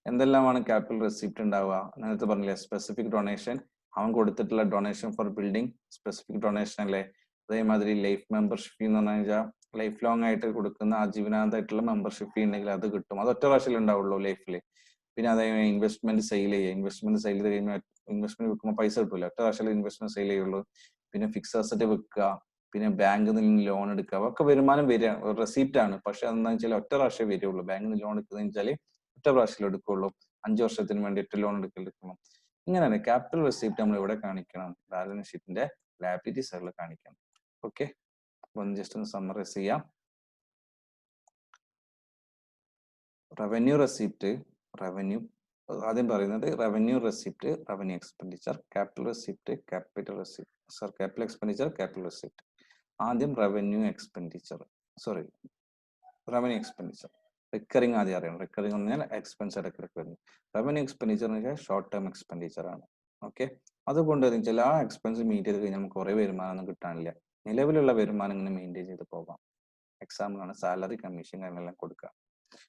എന്തെല്ലാമാണ് ക്യാപിറ്റൽ റെസിപ്റ്റ് ഉണ്ടാവുക? നേരത്തെ പറഞ്ഞില്ലേ, സ്പെസിഫിക് ഡൊണേഷൻ, അവൻ കൊടുത്തിട്ടുള്ള donation for building specific donation അല്ലേ. അതേമാതിരി ലൈഫ് മെമ്പർഷിപ്പ് ഫീ എന്ന് പറഞ്ഞു കഴിഞ്ഞാൽ ലൈഫ് ലോങ് ആയിട്ട് കൊടുക്കുന്ന ആജീവനാന്തമായിട്ടുള്ള മെമ്പർഷിപ്പ് ഫീ ഉണ്ടെങ്കിൽ അത് കിട്ടും. അത് ഒറ്റ പ്രാവശ്യം ഉണ്ടാവുള്ളൂ ലൈഫിൽ. പിന്നെ അതേമാതിരി ഇൻവെസ്റ്റ്മെന്റ് സെയിൽ ചെയ്യുക, ഇൻവെസ്റ്റ്മെന്റ് സെയിൽ ചെയ്ത് കഴിഞ്ഞാൽ ഇൻവെസ്റ്റ്മെന്റ് വിൽക്കുമ്പോൾ പൈസ കിട്ടില്ല, ഒറ്റ പ്രാവശ്യം ഇൻവെസ്റ്റ്മെന്റ് സെയിൽ ചെയ്യുള്ളൂ. പിന്നെ ഫിക്സ് അസറ്റ് വെക്കുക, പിന്നെ ബാങ്കിൽ നിന്ന് ലോൺ എടുക്കുക, ഒക്കെ വരുമാനം വരിക, റെസിപ്റ്റ് ആണ്. പക്ഷെ അതെന്താ വെച്ചാൽ ഒറ്റ പ്രാവശ്യം വരികയുള്ളൂ. ബാങ്കിൽ നിന്ന് ലോൺ എടുക്കുന്നത് വെച്ചാൽ ഒറ്റ പ്രാവശ്യം എടുക്കുള്ളൂ, 5 വർഷത്തിന് വേണ്ടിയിട്ട് ലോൺ എടുക്കണം. ഇങ്ങനെയാണ് ക്യാപിറ്റൽ റെസിപ്റ്റ് നമ്മൾ ഇവിടെ കാണിക്കണം, ബാലൻസ് ഷീറ്റിന്റെ ലാബിലിറ്റി സൈഡിൽ കാണിക്കണം. ഓക്കെ, ഒന്ന് ജസ്റ്റ് ഒന്ന് സമ്മറൈസ് ചെയ്യാം. റവന്യൂ റെസിപ്റ്റ്, റവന്യൂ ആദ്യം പറയുന്നത് revenue receipt, revenue expenditure, capital receipt, capital receipt, capital expenditure, capital receipt. ആദ്യം revenue expenditure, sorry revenue expenditure. Recurring ആദ്യം അറിയണം. റിക്കറിംഗ് എന്ന് പറഞ്ഞാൽ എക്സ്പെൻസ് ഇടയ്ക്കിടയ്ക്ക് വരുന്നു. റവന്യൂ എക്സ്പെൻഡിച്ചർ എന്ന് വെച്ചാൽ ഷോർട്ട് ടേം എക്സ്പെൻഡിച്ചർ ആണ്. ഓക്കെ, അതുകൊണ്ട് വെച്ചാൽ ആ എക്സ്പെൻസ് മീറ്റ് ചെയ്ത് കഴിഞ്ഞാൽ നമുക്ക് കുറേ വരുമാനം ഒന്നും കിട്ടാനില്ല. നിലവിലുള്ള വരുമാനം ഇങ്ങനെ മെയിൻറ്റെയിൻ ചെയ്ത് പോകാം. എക്സാമ്പിളാണ് സാലറി, കമ്മീഷൻ കാര്യങ്ങളെല്ലാം കൊടുക്കുക.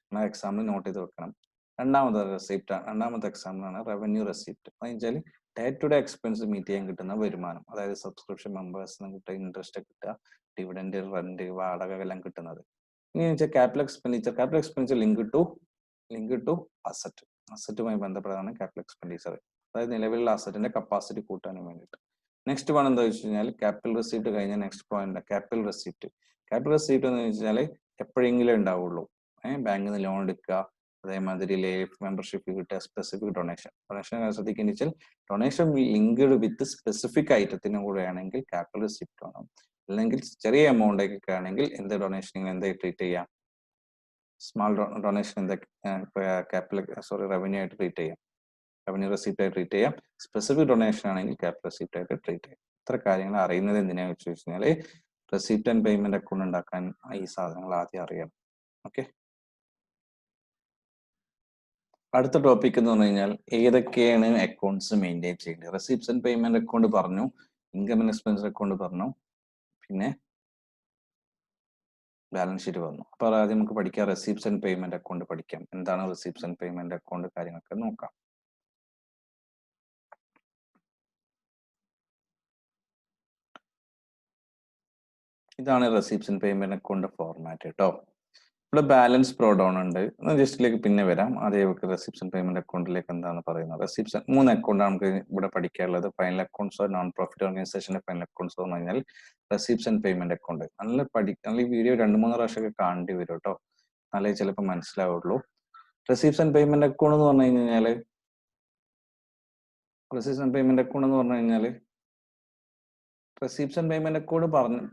എന്നാൽ എക്സാമ്പിൾ നോട്ട് ചെയ്ത് വെക്കണം. രണ്ടാമത്തെ റെസിപ്റ്റ്, രണ്ടാമത്തെ എക്സാമ്പിൾ ആണ് റവന്യൂ റെസിപ്റ്റ്. എന്ന് വെച്ചാൽ day to day expense meet ചെയ്യാൻ കിട്ടുന്ന വരുമാനം, അതായത് സബ്സ്ക്രിപ്ഷൻ മെമ്പേഴ്സിന് കിട്ടുക, ഇൻട്രസ്റ്റ് കിട്ടുക, ഡിവിഡൻഡ്, റെന്റ്, വാടക എല്ലാം കിട്ടുന്നത്. ഇനി വെച്ചാൽ capital expenditure link to asset, അസറ്റുമായി ബന്ധപ്പെട്ടതാണ് ക്യാപിറ്റൽ എക്സ്പെൻഡിച്ചർ. അതായത് നിലവിലുള്ള അസറ്റിന്റെ കപ്പാസിറ്റി കൂട്ടാനും വേണ്ടിയിട്ട്. നെക്സ്റ്റ് വൺ എന്താ വെച്ച് കഴിഞ്ഞാൽ ക്യാപിറ്റൽ റെസിപ്റ്റ് കഴിഞ്ഞാൽ next point capital receipt. Capital receipt എന്ന് വെച്ചാൽ എപ്പോഴെങ്കിലും ഉണ്ടാവുള്ളൂ. ബാങ്കിൽ നിന്ന് ലോൺ എടുക്കുക, അതേമാതിരി ലൈഫ് മെമ്പർഷിപ്പ് കിട്ടുക, സ്പെസിഫിക് ഡൊണേഷൻ ശ്രദ്ധിക്കുക വെച്ചാൽ ഡൊണേഷൻ ലിങ്ക്ഡ് വിത്ത് സ്പെസിഫിക് ഐറ്റത്തിനും കൂടെ ആണെങ്കിൽ ക്യാപിറ്റൽ റെസിപ്റ്റ് വേണം. അല്ലെങ്കിൽ ചെറിയ എമൗണ്ട് ഒക്കെ ആണെങ്കിൽ എന്ത് ഡൊണേഷൻ എന്തായി ട്രീറ്റ് ചെയ്യാം? സ്മാൾ ഡൊണേഷൻ എന്താ റവന്യൂ ആയിട്ട് ട്രീറ്റ് ചെയ്യാം, റവന്യൂ റെസിപ്റ്റ് ആയിട്ട് ട്രീറ്റ് ചെയ്യാം. സ്പെസിഫിക് ഡൊണേഷൻ ആണെങ്കിൽ ക്യാപിറ്റൽ റെസിപ്റ്റ് ആയിട്ട് ട്രീറ്റ് ചെയ്യാം. ഇത്ര കാര്യങ്ങൾ അറിയുന്നത് എന്തിനാന്ന് വെച്ച് കഴിഞ്ഞാൽ റെസിപ്റ്റ് ആൻഡ് പേയ്മെന്റ് അക്കൗണ്ട് ഉണ്ടാക്കാൻ ഈ സാധനങ്ങൾ ആദ്യം അറിയണം. ഓക്കെ, അടുത്ത ടോപ്പിക് എന്ന് പറഞ്ഞു കഴിഞ്ഞാൽ ഏതൊക്കെയാണ് അക്കൗണ്ട്സ് മെയിൻറ്റെയിൻ ചെയ്യേണ്ടത്. റെസിപ്റ്റ്സ് ആൻഡ് പേയ്മെന്റ് അക്കൗണ്ട് പറഞ്ഞു, ഇൻകം ആൻഡ് എക്സ്പെൻസ് അക്കൗണ്ട് പറഞ്ഞു, പിന്നെ ബാലൻസ് ഷീറ്റ് വന്നു. അപ്പോൾ ആദ്യം നമുക്ക് പഠിക്കാം റെസിപ്റ്റ്സ് ആൻഡ് പേയ്മെന്റ് അക്കൗണ്ട് പഠിക്കാം. എന്താണ് റെസിപ്റ്റ്സ് ആൻഡ് പേയ്മെന്റ് അക്കൗണ്ട്, കാര്യങ്ങളൊക്കെ നോക്കാം. ഇതാണ് receipts and payment account format കേട്ടോ. ഇവിടെ ബാലൻസ് പ്രോ ഡൗൺ ഉണ്ട്, ജസ്റ്റിലേക്ക് പിന്നെ വരാം. ആദ്യം റെസിപ്റ്റ്സ് ആൻഡ് പേയ്മെന്റ് അക്കൗണ്ടിലേക്ക് എന്താണ് പറയുന്നത്. റെസിപ്റ്റ്സ് 3 അക്കൗണ്ടാണ് നമുക്ക് ഇവിടെ പഠിക്കാനുള്ളത്. ഫൈനൽ അക്കൗണ്ട്സോ നോൺ പ്രോഫിറ്റ് ഓർഗനൈസേഷന്റെ ഫൈനൽ അക്കൗണ്ട്സോ എന്ന് പറഞ്ഞാൽ റെസിപ്റ്റ്സ് ആൻഡ് പേയ്മെന്റ് അക്കൗണ്ട് നല്ല ഈ വീഡിയോ 2-3 പ്രാവശ്യമൊക്കെ കാണേണ്ടി വരും കേട്ടോ, എന്നാലേ ചിലപ്പോൾ മനസ്സിലാവുള്ളൂ. റെസിപ്റ്റ്സ് ആൻഡ് പേയ്മെന്റ് അക്കൗണ്ട് എന്ന് പറഞ്ഞു കഴിഞ്ഞാൽ റെസീപ്റ്റ്സ് ആൻഡ് പേയ്മെന്റ് അക്കൗണ്ട് എന്ന് പറഞ്ഞു കഴിഞ്ഞാൽ റെസീപ്റ്റ്സ് ആൻഡ് പേയ്മെന്റ് അക്കൗണ്ട്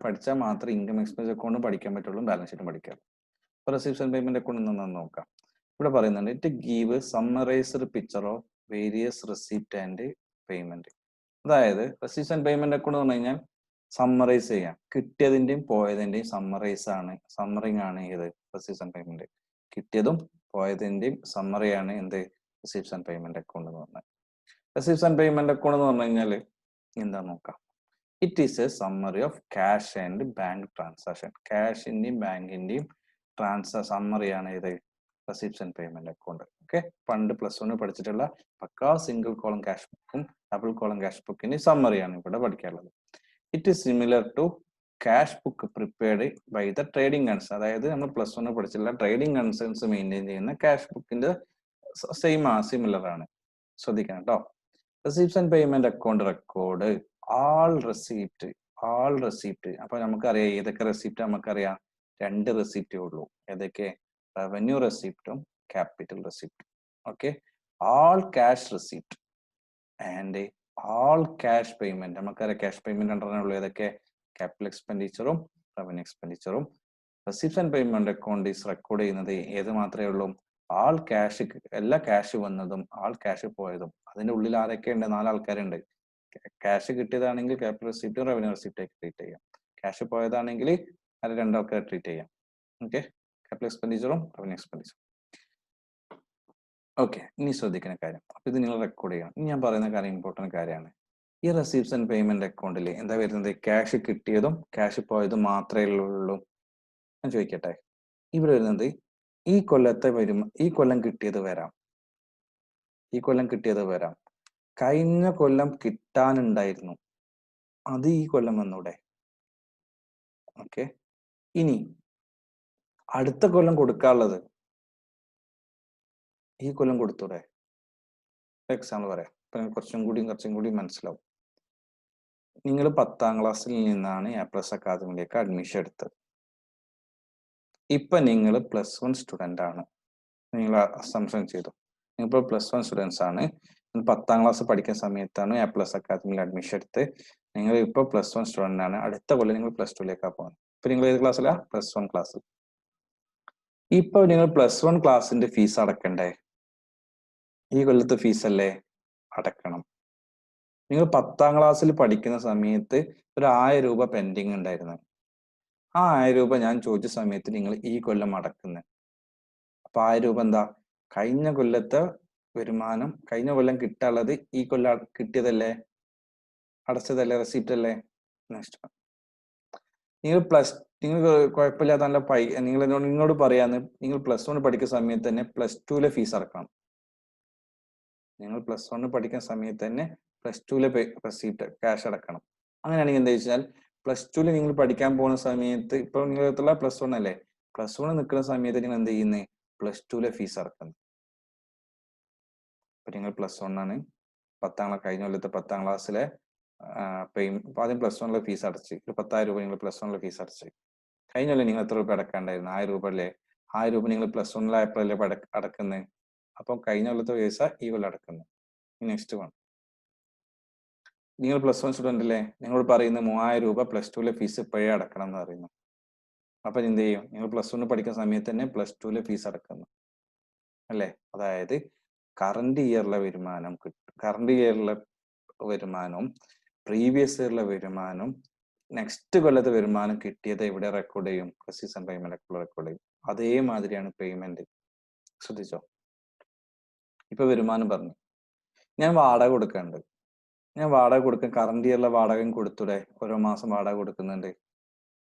പഠിച്ചാൽ മാത്രമേ ഇൻകം എക്സ്പെൻസ് അക്കൗണ്ട് പഠിക്കാൻ പറ്റുള്ളൂ, ബാലൻസ് ഷീറ്റും പഠിക്കാം. അപ്പോൾ റെസീപ്റ്റ്സ് ആൻഡ് പേയ്മെന്റ് അക്കൗണ്ട് നിന്ന് നോക്കാം. ഇവിടെ പറയുന്നുണ്ട് it give summarised picture of various receipt and payment. അതായത് റെസീപ്റ്റ്സ് ആൻഡ് പേയ്മെന്റ് അക്കൗണ്ട് എന്ന് പറഞ്ഞു കഴിഞ്ഞാൽ സമ്മറൈസ് ചെയ്യാം, കിട്ടിയതിന്റെയും പോയതിന്റെയും സമ്മറിങ് ആണ് ഏത് റെസീപ്റ്റ്സ് ആൻഡ് പേയ്മെന്റ്. കിട്ടിയതും പോയതിന്റെയും സമ്മറിയാണ് എന്ത് റെസീപ്റ്റ്സ് ആൻഡ് പേയ്മെന്റ് അക്കൗണ്ട് എന്ന് പറഞ്ഞാൽ. റെസീപ്റ്റ്സ് ആൻഡ് പേയ്മെന്റ് അക്കൗണ്ട് എന്ന് പറഞ്ഞു കഴിഞ്ഞാൽ എന്താ നോക്കാം. It is a summary of cash and bank transaction. ക്യാഷിന്റെയും ബാങ്കിന്റെയും സമ്മറിയാണ് ഇത് receipts and payment account. Okay, പണ്ട് +1 പഠിച്ചിട്ടുള്ള പക്കാ സിംഗിൾ കോളം ക്യാഷ് ബുക്കും ഡബിൾ കോളം ക്യാഷ് ബുക്കിന്റെ സമ്മറിയാണ് ഇവിടെ പഠിക്കാനുള്ളത്. It is similar to cash book prepared by the trading concern. അതായത് നമ്മൾ +1 പഠിച്ചിട്ടുള്ള ട്രേഡിംഗ് കൺസേൺസ് മെയിൻറ്റെയിൻ ചെയ്യുന്ന ക്യാഷ് ബുക്കിന്റെ സിമിലർ ആണ്. ശ്രദ്ധിക്കണം കേട്ടോ. Receipts and payment account record all receipt. അപ്പൊ നമുക്കറിയാം ഏതൊക്കെ റെസീപ്റ്റ് നമുക്കറിയാം. 2 റെസീപ്റ്റേ ഉള്ളൂ. ഏതൊക്കെ? റവന്യൂ റെസീപ്റ്റും ക്യാപിറ്റൽ റെസീപ്റ്റും. Okay, all cash receipt and all cash payment. നമുക്കറിയാം ക്യാഷ് പേയ്മെന്റ് ഉള്ളൂ. ഏതൊക്കെ? ക്യാപിറ്റൽ എക്സ്പെൻഡിച്ചറും റവന്യൂ എക്സ്പെൻഡിച്ചറും. Receipts and payment account is record ചെയ്യുന്നത് ഏത് മാത്രമേ ഉള്ളൂ? ആൾ ക്യാഷ്, എല്ലാ ക്യാഷ് വന്നതും ആൾ ക്യാഷ് പോയതും. അതിന്റെ ഉള്ളിൽ ആരൊക്കെ ഉണ്ട്? 4 ആൾക്കാരുണ്ട്. ക്യാഷ് കിട്ടിയതാണെങ്കിൽ ക്യാപിറ്റൽ റെസിപ്റ്റും റവന്യൂ റെസിപ്റ്റ് ട്രീറ്റ് ചെയ്യാം. ക്യാഷ് പോയതാണെങ്കിൽ അത് 2 ആൾക്കാരെ ട്രീറ്റ് ചെയ്യാം. ഓക്കെ, ക്യാപിറ്റൽ എക്സ്പെൻഡിച്ചറും റവന്യൂ എക്സ്പെൻഡിച്ചറും. ഓക്കെ, ഇനി ശ്രദ്ധിക്കുന്ന കാര്യം, അപ്പൊ ഇത് നിങ്ങൾ റെക്കോർഡ് ചെയ്യണം. ഇനി ഞാൻ പറയുന്ന കാര്യം ഇമ്പോർട്ടന്റ് കാര്യമാണ്. ഈ റെസീപ്റ്റ്സ് ആൻഡ് പേയ്മെന്റ് അക്കൗണ്ടിൽ എന്താ വരുന്നത്? ക്യാഷ് കിട്ടിയതും ക്യാഷ് പോയതും മാത്രമേ ഉള്ളൂ. ഞാൻ ചോദിക്കട്ടെ, ഇവിടെ വരുന്നത് ഈ കൊല്ലം കിട്ടിയത് വരാം, കഴിഞ്ഞ കൊല്ലം കിട്ടാനുണ്ടായിരുന്നു, അത് ഈ കൊല്ലം വന്നൂടെ? ഓക്കെ, ഇനി അടുത്ത കൊല്ലം കൊടുക്കാനുള്ളത് ഈ കൊല്ലം കൊടുത്തൂടെ? എക്സാമ്പിൾ പറയാം, ഇപ്പൊ കുറച്ചും കൂടി മനസ്സിലാവും. നിങ്ങൾ 10ാം ക്ലാസ്സിൽ നിന്നാണ് A+ അക്കാദമിയിലേക്ക് അഡ്മിഷൻ എടുത്തത്. ഇപ്പൊ നിങ്ങൾ +1 സ്റ്റുഡന്റ് ആണ്. നിങ്ങൾ അസംഷൻ ചെയ്തു നിങ്ങൾ +1 സ്റ്റുഡൻസ് ആണ്. 10ാം ക്ലാസ് പഠിക്കുന്ന സമയത്താണ് A+ അക്കാദമിയിൽ അഡ്മിഷൻ എടുത്ത്. നിങ്ങൾ ഇപ്പൊ +1 സ്റ്റുഡന്റ് ആണ്. അടുത്ത കൊല്ലം നിങ്ങൾ +2ലേക്കാണ് പോകുന്നത്. ഇപ്പൊ നിങ്ങൾ ഏത് ക്ലാസ്സിലാ? +1 ക്ലാസ്സിൽ. ഇപ്പൊ നിങ്ങൾ +1 ക്ലാസ്സിന്റെ ഫീസ് അടക്കണ്ടേ? ഈ കൊല്ലത്തെ ഫീസ് അല്ലേ അടക്കണം. നിങ്ങൾ 10ാം ക്ലാസ്സിൽ പഠിക്കുന്ന സമയത്ത് ഒരു 1000 രൂപ പെൻഡിങ് ഉണ്ടായിരുന്നു. ആ 1000 രൂപ ഞാൻ ചോദിച്ച സമയത്ത് നിങ്ങൾ ഈ കൊല്ലം അടക്കുന്നത്. അപ്പൊ 1000 രൂപ എന്താ? കഴിഞ്ഞ കൊല്ലത്തെ വരുമാനം, കഴിഞ്ഞ കൊല്ലം കിട്ടാനുള്ളത് ഈ കൊല്ലം കിട്ടിയതല്ലേ, അടച്ചതല്ലേ, റെസിപ്റ്റ് അല്ലേ. നെക്സ്റ്റ്, നിങ്ങൾ കുഴപ്പമില്ലാത്ത നല്ല നിങ്ങളോട് പറയാന്ന്, നിങ്ങൾ +1 പഠിക്കുന്ന സമയത്ത് തന്നെ +2ലെ ഫീസ് അടക്കണം. നിങ്ങൾ +1 പഠിക്കുന്ന സമയത്ത് തന്നെ +2ലെ റെസിപ്റ്റ് ക്യാഷ് അടക്കണം. അങ്ങനെയാണെങ്കിൽ എന്താ വെച്ചാൽ +2ൽ നിങ്ങൾ പഠിക്കാൻ പോകുന്ന സമയത്ത്, ഇപ്പൊ നിങ്ങളെത്തുള്ള +1 അല്ലേ, +1 നിൽക്കുന്ന സമയത്ത് നിങ്ങൾ എന്ത് ചെയ്യുന്നത്? +2ലെ ഫീസ് അടക്കുന്നത്. ഇപ്പൊ നിങ്ങൾ +1 ആണ്, കഴിഞ്ഞ കൊല്ലത്തെ 10ാം ക്ലാസ്സിലെ ആദ്യം +1ലെ ഫീസ് അടച്ച്, 10,000 രൂപ നിങ്ങൾ +1ലെ ഫീസ് അടച്ച്. കഴിഞ്ഞ കൊല്ലം നിങ്ങൾ എത്ര രൂപ അടക്കാണ്ടായിരുന്നു? 1000 രൂപ അല്ലേ. 1000 രൂപ നിങ്ങൾ +1ലായപ്പോഴല്ലേ അടക്കുന്നത്. അപ്പം കഴിഞ്ഞ കൊല്ലത്തെ പൈസ ഈ കൊല്ലം അടക്കുന്നത്. നെക്സ്റ്റ് വൺ, നിങ്ങൾ +1 സ്റ്റുഡന്റ് അല്ലേ, നിങ്ങളോട് പറയുന്നത് 3000 രൂപ +2ലെ ഫീസ് ഇപ്പോഴേ അടക്കണം എന്ന് പറയുന്നു. അപ്പൊ എന്ത് ചെയ്യും? നിങ്ങൾ +1 പഠിക്കുന്ന സമയത്ത് തന്നെ +2ലെ ഫീസ് അടക്കുന്നു അല്ലേ. അതായത് കറണ്ട് ഇയറിലെ വരുമാനവും പ്രീവിയസ് ഇയറിലെ വരുമാനം, നെക്സ്റ്റ് കൊല്ലത്തെ വരുമാനം കിട്ടിയത് ഇവിടെ റെക്കോർഡ് ചെയ്യും, receipts and payment account record ചെയ്യും. അതേമാതിരിയാണ് പേയ്മെന്റ്. ശ്രദ്ധിച്ചോ? ഇപ്പൊ വരുമാനം പറഞ്ഞു, ഞാൻ വാടക കൊടുക്കാറുണ്ട്. കറണ്ട് ഇയറിലെ വാടകയും കൊടുത്തൂടെ? ഓരോ മാസം വാടക കൊടുക്കുന്നുണ്ട്.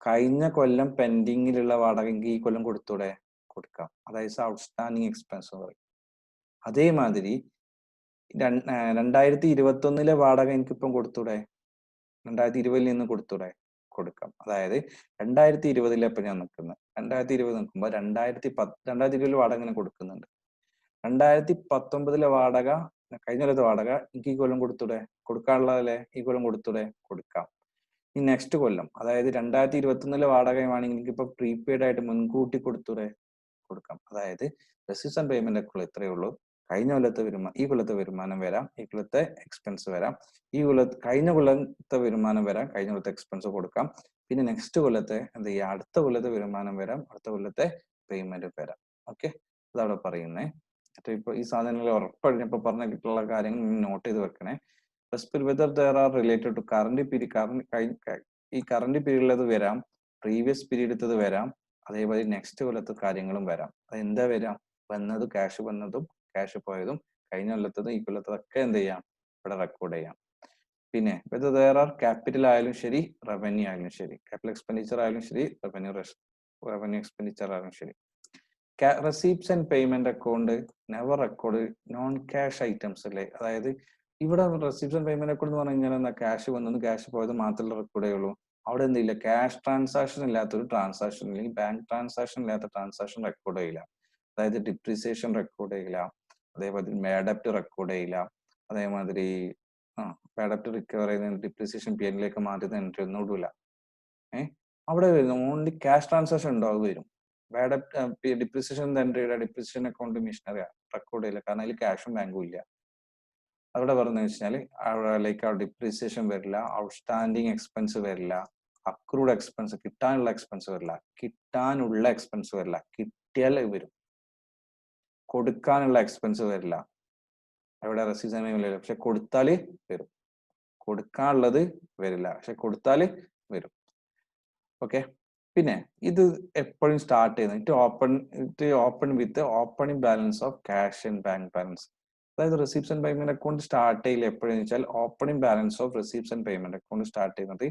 കഴിഞ്ഞ കൊല്ലം പെൻഡിങ്ങിലുള്ള വാടക ഈ കൊല്ലം കൊടുത്തൂടെ? കൊടുക്കാം. അതായത് ഔട്ട്സ്റ്റാൻഡിങ് എക്സ്പെൻസ് എന്ന് പറയും. അതേമാതിരി 2021ലെ വാടക എനിക്കിപ്പം കൊടുത്തൂടെ? 2020ൽ നിന്ന് കൊടുത്തൂടെ? കൊടുക്കാം. അതായത് 2020ലെ ഇപ്പൊ ഞാൻ നിൽക്കുന്നത്, 2020 നിൽക്കുമ്പോൾ 2020ലെ വാടക ഇങ്ങനെ കൊടുക്കുന്നുണ്ട്. 2019ലെ വാടക, കഴിഞ്ഞ കൊല്ലത്തെ വാടക എനിക്ക് ഈ കൊല്ലം കൊടുത്തൂടെ? കൊടുക്കാനുള്ളതല്ലേ, ഈ കൊല്ലം കൊടുത്തൂടെ? കൊടുക്കാം. ഈ നെക്സ്റ്റ് കൊല്ലം, അതായത് 2021ലെ വാടകയാണെങ്കിൽ എനിക്ക് ഇപ്പൊ പ്രീപെയ്ഡ് ആയിട്ട് മുൻകൂട്ടി കൊടുത്തൂടെ? കൊടുക്കാം. അതായത് റെസീപ്റ്റ്സ് ആൻഡ് പേയ്മെന്റ് അക്കൗണ്ട് ഇത്രയേ ഉള്ളൂ. കഴിഞ്ഞ കൊല്ലത്തെ വരുമാനം, ഈ കൊല്ലത്തെ വരുമാനം വരാം, ഈ കൊല്ലത്തെ എക്സ്പെൻസ് വരാം, കഴിഞ്ഞ കൊല്ലത്തെ വരുമാനം വരാം, കഴിഞ്ഞ കൊല്ലത്തെ എക്സ്പെൻസ് കൊടുക്കാം. പിന്നെ നെക്സ്റ്റ് കൊല്ലത്തെ എന്ത് ചെയ്യാം, അടുത്ത കൊല്ലത്തെ വരുമാനം വരാം, അടുത്ത കൊല്ലത്തെ പേയ്മെന്റ് വരാം. ഓക്കെ, അതവിടെ പറയുന്നേ. ഇപ്പൊ ഈ സാധനങ്ങൾ ഉറപ്പായിട്ടും ഇപ്പൊ പറഞ്ഞിട്ടുള്ള കാര്യങ്ങൾ നോട്ട് ചെയ്ത് വെക്കണേ. Whether there are related to current period, ഈ കറന്റ് പീരീഡിലത് വരാം, പ്രീവിയസ് പീരീഡത്തത് വരാം, അതേപോലെ നെക്സ്റ്റ് കൊല്ലത്തെ കാര്യങ്ങളും വരാം. അത് എന്താ വരാം, വന്നത് ക്യാഷ് വന്നതും ക്യാഷ് പോയതും കഴിഞ്ഞ കൊല്ലത്തതും ഈ കൊല്ലത്തതൊക്കെ എന്ത് ചെയ്യാം, ഇവിടെ റെക്കോർഡ് ചെയ്യാം. പിന്നെ വെദർ ദർ ആർ ക്യാപിറ്റൽ ആയാലും ശരി, റവന്യൂ ആയാലും ശരി, ക്യാപിറ്റൽ എക്സ്പെൻഡിച്ചർ ആയാലും ശരി, റവന്യൂ എക്സ്പെൻഡിച്ചർ ആയാലും ശരി. Receipts and payment account never record non cash items അല്ലേ. അതായത് ഇവിടെ റെസീപ്റ്റ്സ് ആൻഡ് പേയ്മെന്റ് അക്കൗണ്ട് എന്ന് പറഞ്ഞു കഴിഞ്ഞാൽ എന്താ, ക്യാഷ് വന്നത് ക്യാഷ് പോയത് മാത്രമല്ല റെക്കോർഡ് ചെയ്യുള്ളൂ. അവിടെ എന്തില്ല, ക്യാഷ് ട്രാൻസാക്ഷൻ ഇല്ലാത്തൊരു ട്രാൻസാക്ഷൻ, അല്ലെങ്കിൽ ബാങ്ക് ട്രാൻസാക്ഷൻ ഇല്ലാത്ത ട്രാൻസാക്ഷൻ റെക്കോർഡ് ചെയ്യില്ല. അതായത് ഡിപ്രീസിയേഷൻ റെക്കോർഡ് ചെയ്യില്ല, അതേപോലെ മേഡപ്റ്റ് റെക്കോർഡ് ചെയ്യില്ല, അതേമാതിരി മേഡപ്റ്റ് റിക്കവർ ചെയ്യുന്ന ഡിപ്രീസിയേഷൻ പി എന്നിലേക്ക് മാറ്റുന്ന എൻട്രി ഒന്നും ഇടില്ല. അവിടെ വരുന്നു ഓൺലി ക്യാഷ് ട്രാൻസാക്ഷൻ ഉണ്ടാവും വരും. ഡിപ്രീസിയേഷൻ എൻട്രിയുടെ ഡിപ്രീസിയേഷൻ അക്കൗണ്ട് മിഷനറി റെക്കോർഡ് ചെയ്യില്ല, കാരണം അതിൽ ക്യാഷും ബാങ്കും ഇല്ല. അവിടെ പറഞ്ഞു വെച്ചാൽ ലൈക്ക് ഡിപ്രീസിയേഷൻ വരില്ല, ഔട്ട്സ്റ്റാൻഡിങ് എക്സ്പെൻസ് വരില്ല, അക്രൂഡ് എക്സ്പെൻസ് കിട്ടാനുള്ള എക്സ്പെൻസ് വരില്ല, കിട്ടാനുള്ള എക്സ്പെൻസ് വരില്ല, കിട്ടിയാൽ വരും. കൊടുക്കാനുള്ള എക്സ്പെൻസ് വരില്ല, അവിടെ റെസീപ്റ്റ്സ് വരില്ല, പക്ഷെ കൊടുത്താൽ വരും. കൊടുക്കാനുള്ളത് വരില്ല, പക്ഷെ കൊടുത്താൽ വരും. ഓക്കെ, പിന്നെ ഇത് എപ്പോഴും സ്റ്റാർട്ട് ചെയ്യുന്നത് open with opening balance of cash and bank balance. അതായത് receipts and payment account start ചെയ്യില്ല എപ്പോഴെന്ന് വെച്ചാൽ opening balance of receipts and payment account start ചെയ്യുന്നത്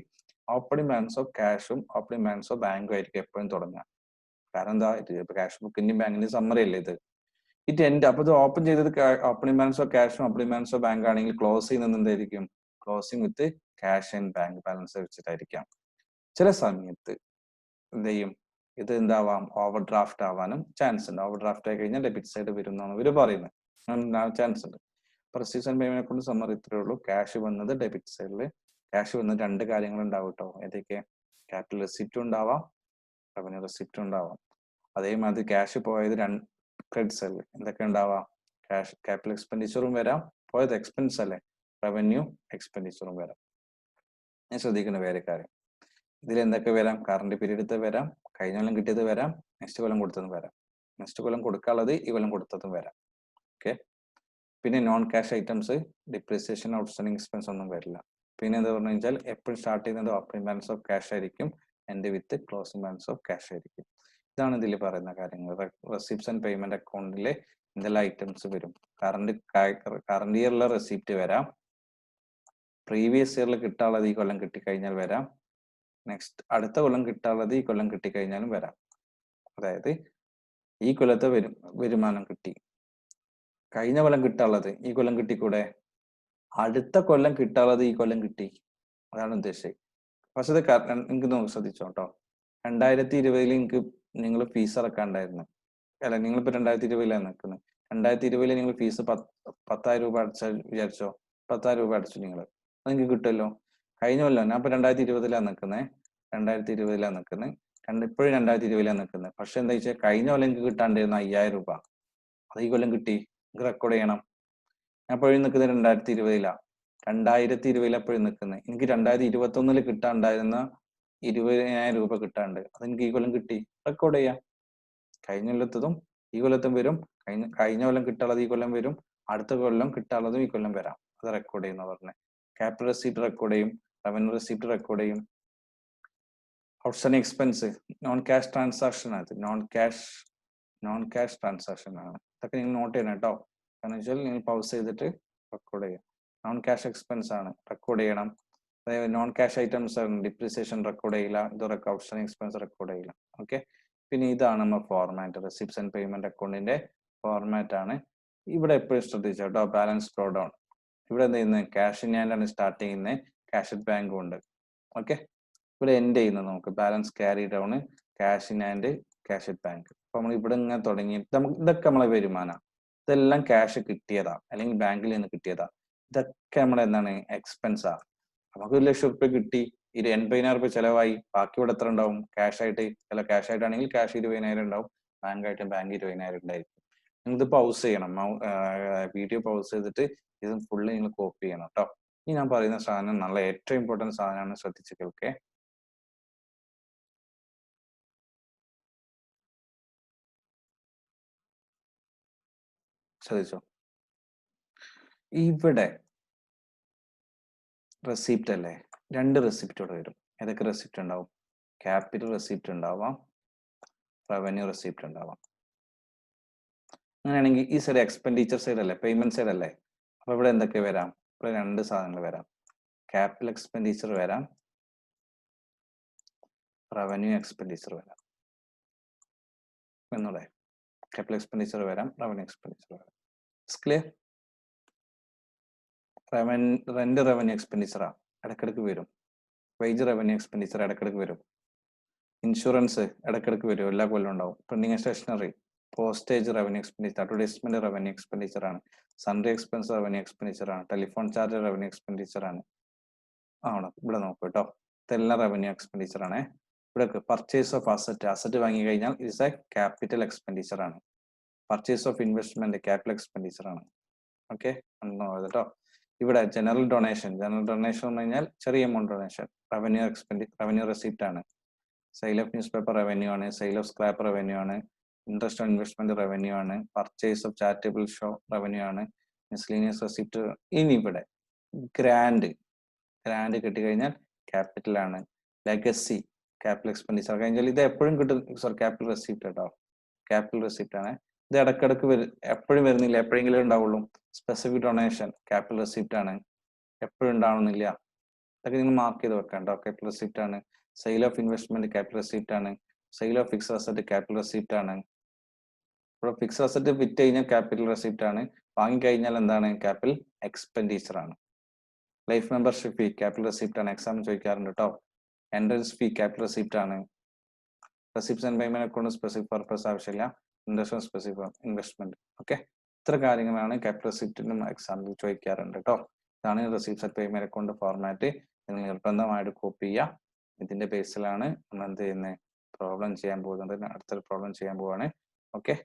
ഓപ്പണിംഗ് ബാലൻസ് ഓഫ് ക്യാഷും ഓപ്പണിംഗ് ബാലൻസ് ഓഫ് ബാങ്കും ആയിരിക്കും എപ്പോഴും തുടങ്ങുക. കാരണം എന്താ, ഇത് ക്യാഷ് ബുക്കിന്റെയും ബാങ്കിന്റെയും സമ്മറി അല്ലേ ഇത്. അപ്പൊ ഇത് ഓപ്പൺ ചെയ്തത് ഓപ്പണിംഗ് ബാലൻസ് ഓഫ് ക്യാഷും ഓപ്പണിംഗ് ബാലൻസ് ഓഫ് ബാങ്ക് ആണെങ്കിൽ ക്ലോസ് ചെയ്യുന്നത് എന്തായിരിക്കും, closing with cash and bank balance വെച്ചിട്ടായിരിക്കാം. ചില സമയത്ത് എന്ത് ചെയ്യും, ഇത് എന്താവാം, ഓവർ ഡ്രാഫ്റ്റ് ആവാനും ചാൻസ് ഉണ്ട്. ഓവർ ഡ്രാഫ്റ്റ് ആയി കഴിഞ്ഞാൽ ഡെബിറ്റ് സൈഡ് വരും എന്നാണ് ഇവർ പറയുന്നത്, ചാൻസ് ഉണ്ട്. റെസീപ്റ്റ്സ് ആൻഡ് പേയ്മെന്റ് കൊണ്ട് സമ്മറി ഇത്രേ ഉള്ളൂ. ക്യാഷ് വന്നത് ഡെബിറ്റ് സൈഡിൽ, ക്യാഷ് വന്നത് രണ്ട് കാര്യങ്ങൾ ഉണ്ടാവും കേട്ടോ. ഏതൊക്കെ, ക്യാപിറ്റൽ റെസിപ്റ്റും ഉണ്ടാവാം, റവന്യൂ റെസിപ്റ്റും ഉണ്ടാവാം. അതേമാതിരി ക്യാഷ് പോയത് ക്രെഡിറ്റ് സൈഡിൽ എന്തൊക്കെ ഉണ്ടാവാം, ക്യാപിറ്റൽ എക്സ്പെൻഡിച്ചറും വരാം, പോയത് എക്സ്പെൻസ് അല്ലേ, റവന്യൂ എക്സ്പെൻഡിച്ചറും വരാം. ഞാൻ ശ്രദ്ധിക്കേണ്ട വേറെ കാര്യം, ഇതിൽ എന്തൊക്കെ വരാം, കറണ്ട് പീരീഡത്തെ വരാം, കഴിഞ്ഞ കൊല്ലം കിട്ടിയത് വരാം, നെക്സ്റ്റ് കൊല്ലം കൊടുത്തതും വരാം, നെക്സ്റ്റ് കൊല്ലം കൊടുക്കാനുള്ളത് ഈ കൊല്ലം കൊടുത്തതും വരാം. ഓക്കെ, പിന്നെ non cash items depreciation outstanding expense ഒന്നും വരില്ല. പിന്നെ എന്താ പറഞ്ഞു വെച്ചാൽ എപ്പോഴും സ്റ്റാർട്ട് ചെയ്യുന്നത് ഓപ്പണിംഗ് ബാലൻസ് ഓഫ് ക്യാഷ് ആയിരിക്കും, end with closing balance of cash ആയിരിക്കും. ഇതാണ് ഇതിൽ പറയുന്ന കാര്യങ്ങൾ. റെസിപ്റ്റ്സ് ആൻഡ് പേയ്മെന്റ് അക്കൗണ്ടിൽ എന്തെല്ലാം ഐറ്റംസ് വരും, കറണ്ട് ഇയറിലെ റെസിപ്റ്റ് വരാം, പ്രീവിയസ് ഇയറിൽ കിട്ടാനുള്ളത് ഈ കൊല്ലം കിട്ടിക്കഴിഞ്ഞാൽ വരാം, നെക്സ്റ്റ് അടുത്ത കൊല്ലം കിട്ടാനുള്ളത് ഈ കൊല്ലം കിട്ടിക്കഴിഞ്ഞാലും വരാം. അതായത് ഈ കൊല്ലത്തെ വരുമാനം കിട്ടി, കഴിഞ്ഞ കൊല്ലം കിട്ടാനുള്ളത് ഈ കൊല്ലം കിട്ടിക്കൂടെ, അടുത്ത കൊല്ലം കിട്ടാനുള്ളത് ഈ കൊല്ലം കിട്ടി, അതാണ് ഉദ്ദേശിച്ചത്. പക്ഷെ ഇത് നിങ്ങൾക്ക് നോക്കി ശ്രദ്ധിച്ചോ കേട്ടോ. 2020 നിങ്ങൾക്ക് നിങ്ങൾ ഫീസ് അടക്കാണ്ടായിരുന്നു, അല്ല നിങ്ങളിപ്പോ 2020 നിൽക്കുന്നത്. 2020 നിങ്ങൾ ഫീസ് 10,000 രൂപ അടച്ച വിചാരിച്ചോ, 10,000 രൂപ അടച്ചു നിങ്ങൾ, അത് നിങ്ങൾക്ക് കിട്ടുമല്ലോ. കഴിഞ്ഞ കൊല്ലം ഞാൻ ഇപ്പൊ 2020 നിൽക്കുന്നത്, 2020 നിൽക്കുന്നത്, ഇപ്പോഴും 2020 നിൽക്കുന്നത്. പക്ഷെ എന്താ വെച്ചാൽ കഴിഞ്ഞ കൊല്ലം എനിക്ക് കിട്ടാണ്ടായിരുന്നു 5,000 രൂപ, അത് ഈ കൊല്ലം കിട്ടി, നിങ്ങൾക്ക് റെക്കോർഡ് ചെയ്യണം. ഞാൻ എപ്പോഴും നിൽക്കുന്നത് 2020 2020 എപ്പോഴും നിൽക്കുന്നത്. എനിക്ക് 2021 കിട്ടാണ്ടായിരുന്ന 20,000 രൂപ കിട്ടാണ്ട്, അത് എനിക്ക് ഈ കൊല്ലം കിട്ടി, റെക്കോർഡ് ചെയ്യാം. കഴിഞ്ഞ കൊല്ലത്തതും ഈ കൊല്ലത്തും വരും, കഴിഞ്ഞ കൊല്ലം കിട്ടാനുള്ളത് ഈ കൊല്ലം വരും, അടുത്ത കൊല്ലം കിട്ടാനുള്ളതും ഈ കൊല്ലം വരാം, അത് റെക്കോർഡ് ചെയ്യുന്ന പറഞ്ഞത്. ക്യാപിറ്റൽ റെസിപ്റ്റ് റെക്കോർഡ് ചെയ്യും, റവന്യൂ റെസിപ്റ്റ് റെക്കോർഡ് ചെയ്യും. Outstanding expense non cash transaction ആണ്, നോൺ ക്യാഷ് ട്രാൻസാക്ഷൻ ആണ്. ഇതൊക്കെ നിങ്ങൾ നോട്ട് ചെയ്യണം കേട്ടോ. കാരണം വെച്ചാൽ നിങ്ങൾ പൗസ് ചെയ്തിട്ട് റെക്കോർഡ് ചെയ്യാം. നോൺ ക്യാഷ് എക്സ്പെൻസ് ആണ്, റെക്കോർഡ് ചെയ്യണം. അതായത് നോൺ ക്യാഷ് ഐറ്റംസ് ആണ്, ഡിപ്രീസിയേഷൻ റെക്കോർഡ് ചെയ്യില്ല, ഇതൊക്കെ ഔട്ട്സ്റ്റാൻഡിങ് എക്സ്പെൻസ് റെക്കോർഡ് ചെയ്യില്ല. ഓക്കെ, പിന്നെ ഇതാണ് നമ്മുടെ ഫോർമാറ്റ്, റെസിപ്റ്റ്സ് ആൻഡ് പേയ്മെന്റ് അക്കൗണ്ടിന്റെ ഫോർമാറ്റ് ആണ്. ഇവിടെ എപ്പോഴും ശ്രദ്ധിച്ചു കേട്ടോ, ബാലൻസ് ഡ്രോ ഡൗൺ. ഇവിടെ എന്ത് ചെയ്യുന്നത്, ക്യാഷ് ഇൻ ഹാൻഡ് ആണ് സ്റ്റാർട്ട് ചെയ്യുന്നത്, ക്യാഷ് അറ്റ് ബാങ്കും ഉണ്ട്. ഓക്കെ, ഇവിടെ എൻഡ് ചെയ്യുന്നത് നമുക്ക് balance carry down, cash in hand, cash at bank. അപ്പൊ നമ്മൾ ഇവിടെ ഇങ്ങനെ തുടങ്ങി, ഇതൊക്കെ നമ്മളെ വരുമാനം, ഇതെല്ലാം ക്യാഷ് കിട്ടിയതാ അല്ലെങ്കിൽ ബാങ്കിൽ നിന്ന് കിട്ടിയതാ. ഇതൊക്കെ നമ്മുടെ എന്താണ്, എക്സ്പെൻസാ. നമുക്ക് 1,00,000 രൂപ കിട്ടി, 80,000 രൂപ ചെലവായി, ബാക്കി ഇവിടെ എത്ര ഉണ്ടാവും, ക്യാഷ് ആയിട്ട്. അല്ല, ക്യാഷ് ആയിട്ടാണെങ്കിൽ ക്യാഷ് 20,000 ഉണ്ടാവും, ബാങ്ക് ആയിട്ട് ബാങ്ക് 20,000 ഉണ്ടായിരിക്കും. ഇത് പൗസ് ചെയ്യണം, വീഡിയോ പൗസ് ചെയ്തിട്ട് ഇത് ഫുള്ള് നിങ്ങൾ കോപ്പി ചെയ്യണം കേട്ടോ. ഇനി ഞാൻ പറയുന്ന സാധനം നല്ല ഏറ്റവും ഇമ്പോർട്ടൻറ്റ് സാധനമാണ്, ശ്രദ്ധിച്ച് കേൾക്കേ. ശ്രദ്ധിച്ചോ, ഇവിടെ റെസിപ്റ്റ് അല്ലേ, 2 റെസിപ്റ്റ് ഇവിടെ വരും. ഏതൊക്കെ റെസിപ്റ്റ് ഉണ്ടാവും? ക്യാപിറ്റൽ റെസിപ്റ്റ് ഉണ്ടാവാം, റവന്യൂ റെസിപ്റ്റ് ഉണ്ടാവാം. അങ്ങനെയാണെങ്കിൽ ഈ സൈഡ് എക്സ്പെൻഡിച്ചർ സൈഡ് അല്ലേ, പേയ്മെന്റ് സൈഡ് അല്ലേ. അപ്പൊ ഇവിടെ എന്തൊക്കെ വരാം? ഇവിടെ 2 സാധനങ്ങൾ വരാം. ക്യാപിറ്റൽ എക്സ്പെൻഡിച്ചർ വരാം, റവന്യൂ എക്സ്പെൻഡിച്ചർ വരാം. എന്നൂടെ ക്യാപിറ്റൽ എക്സ്പെൻഡിച്ചർ വരാം, റവന്യൂ എക്സ്പെൻഡിച്ചർ വരാം. ക്ലിയർ? റെന്റ് റവന്യൂ എക്സ്പെൻഡിച്ചറാ ഇടക്കിടക്ക് വരും. വേജ് റവന്യൂ എക്സ്പെൻഡിച്ചർ ഇടക്കിടക്ക് വരും. ഇൻഷുറൻസ് ഇടക്കിടക്ക് വരും, എല്ലാ കൊല്ലം ഉണ്ടാവും. Printing and stationery, postage revenue expenditure, advertisement revenue expenditure ആണ്, സൺഡേ എക്സ്പെൻസ് റവന്യൂ എക്സ്പെൻഡിച്ചർ ആണ്, ടെലിഫോൺ ചാർജ് റവന്യൂ എക്സ്പെൻഡിച്ചർ ആണ്. ആണോ? ഇവിടെ നോക്കൂ കേട്ടോ, ഇതെല്ലാം റവന്യൂ എക്സ്പെൻഡിച്ചർ ആണ്. ഇവിടെ പർച്ചേസ് ഓഫ് അസറ്റ്, അസറ്റ് വാങ്ങി കഴിഞ്ഞാൽ ഇറ്റ്സ് എ ക്യാപിറ്റൽ എക്സ്പെൻഡിച്ചർ ആണ്. Purchase of investment capital expenditure ആണ്. ഓക്കെ, കേട്ടോ. ഇവിടെ ജനറൽ ഡൊണേഷൻ എന്ന് കഴിഞ്ഞാൽ ചെറിയ എമൗണ്ട് ഡൊണേഷൻ, റവന്യൂ റെസിപ്റ്റ് ആണ്. Sale of news paper revenue ആണ്, സെയിൽ ഓഫ് സ്ക്രാപ്പ് റവന്യൂ ആണ്, ഇൻട്രസ്റ്റ് ഓൺ ഇൻവെസ്റ്റ്മെന്റ് റവന്യൂ ആണ്, purchase of charitable show revenue ആണ്, മിസ്ലീനിയസ് റെസിപ്റ്റ്. ഇനി ഇവിടെ ഗ്രാൻഡ് കിട്ടിക്കഴിഞ്ഞാൽ ക്യാപിറ്റൽ ആണ്. ലെഗസി ക്യാപിറ്റൽ എക്സ്പെൻഡിച്ചർ കഴിഞ്ഞാൽ ഇത് എപ്പോഴും കിട്ടും. സോറി, ക്യാപിറ്റൽ റെസിപ്റ്റ് കേട്ടോ, ക്യാപിറ്റൽ റെസിപ്റ്റ് ആണ്. ഇത് ഇടക്കിടക്ക് എപ്പോഴും വരുന്നില്ല, എപ്പോഴെങ്കിലും ഉണ്ടാവുള്ളൂ. സ്പെസിഫിക് ഡൊണേഷൻ ക്യാപിറ്റൽ റെസിപ്റ്റ് ആണ്, എപ്പോഴും ഉണ്ടാവണമെന്നില്ല. ഇതൊക്കെ നിങ്ങൾ മാർക്ക് ചെയ്ത് വെക്കണ്ടോ, ക്യാപിറ്റൽ റെസിപ്റ്റ് ആണ്. Sale of investment capital receipt ആണ്. Sale of fixed asset capital receipt ആണ്. ഇവിടെ ഫിക്സ്ഡ് അസറ്റ് വിറ്റ് കഴിഞ്ഞാൽ ക്യാപിറ്റൽ റെസിപ്റ്റ് ആണ്, വാങ്ങിക്കഴിഞ്ഞാൽ എന്താണ്? ക്യാപിറ്റൽ എക്സ്പെൻഡിച്ചർ ആണ്. ലൈഫ് മെമ്പർഷിപ്പ് ഫീ ക്യാപിറ്റൽ റെസിപ്റ്റ് ആണ്, എക്സാം ചോദിക്കാറുണ്ട് കേട്ടോ. എൻട്രൻസ് ഫീ ക്യാപിറ്റൽ റെസിപ്റ്റ് ആണ്. Receipts and payment account specific purpose ആവശ്യമില്ല, ഇൻവെസ്റ്റ്മെന്റ് സ്പെസിഫിക് ഇൻവെസ്റ്റ്മെന്റ്. ഓക്കെ, ഇത്ര കാര്യങ്ങളാണ് ക്യാപിറ്റൽ റെസിപ്റ്റിനും എക്സാമ്പിൾ ചോദിക്കാറുണ്ട് കേട്ടോ. ഇതാണ് receipts and payment account format. നിങ്ങൾ നിർബന്ധമായിട്ട് കോപ്പി ചെയ്യുക. ഇതിന്റെ ബേസിലാണ് നമ്മൾ എന്ത് ചെയ്യുന്നത്, പ്രോബ്ലം ചെയ്യാൻ പോകുന്നത്. അടുത്തൊരു പ്രോബ്ലം ചെയ്യാൻ പോവാണ്. ഓക്കെ.